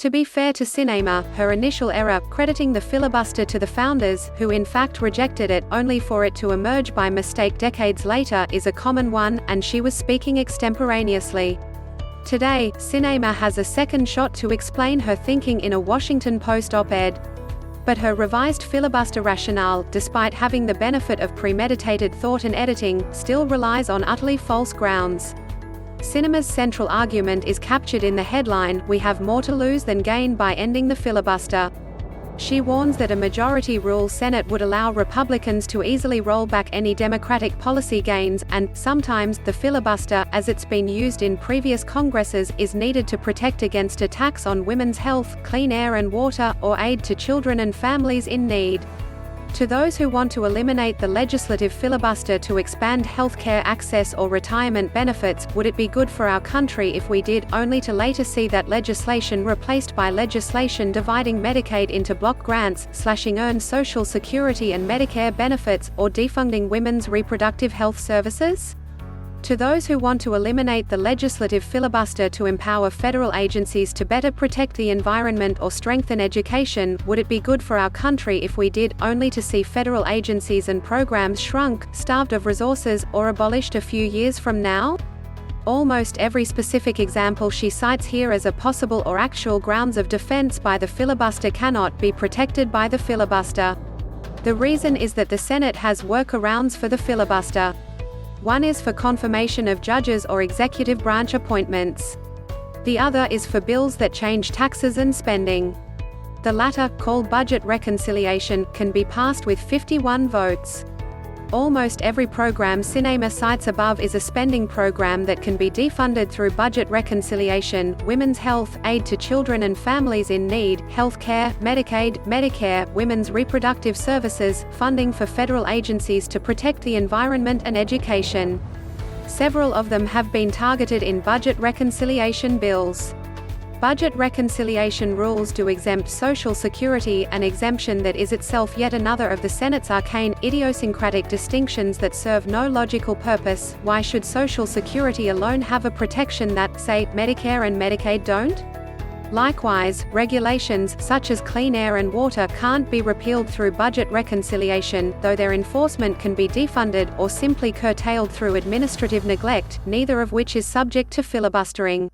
To be fair to Sinema, her initial error, crediting the filibuster to the founders, who in fact rejected it, only for it to emerge by mistake decades later, is a common one, and she was speaking extemporaneously. Today, Sinema has a second shot to explain her thinking in a Washington Post op-ed. But her revised filibuster rationale, despite having the benefit of premeditated thought and editing, still relies on utterly false grounds. Sinema's central argument is captured in the headline, "We have more to lose than gain by ending the filibuster." She warns that a majority rule Senate would allow Republicans to easily roll back any Democratic policy gains, and, sometimes, the filibuster, as it's been used in previous Congresses, is needed to protect against attacks on women's health, clean air and water, or aid to children and families in need. To those who want to eliminate the legislative filibuster to expand healthcare access or retirement benefits, would it be good for our country if we did, only to later see that legislation replaced by legislation dividing Medicaid into block grants, slashing earned Social Security and Medicare benefits, or defunding women's reproductive health services? To those who want to eliminate the legislative filibuster to empower federal agencies to better protect the environment or strengthen education, would it be good for our country if we did, only to see federal agencies and programs shrunk, starved of resources, or abolished a few years from now? Almost every specific example she cites here as a possible or actual grounds of defense by the filibuster cannot be protected by the filibuster. The reason is that the Senate has workarounds for the filibuster. One is for confirmation of judges or executive branch appointments. The other is for bills that change taxes and spending. The latter, called budget reconciliation, can be passed with 51 votes. Almost every program Sinema cites above is a spending program that can be defunded through budget reconciliation: women's health, aid to children and families in need, health care, Medicaid, Medicare, women's reproductive services, funding for federal agencies to protect the environment and education. Several of them have been targeted in budget reconciliation bills. Budget reconciliation rules do exempt Social Security, an exemption that is itself yet another of the Senate's arcane, idiosyncratic distinctions that serve no logical purpose. Why should Social Security alone have a protection that, say, Medicare and Medicaid don't? Likewise, regulations, such as clean air and water, can't be repealed through budget reconciliation, though their enforcement can be defunded, or simply curtailed through administrative neglect, neither of which is subject to filibustering.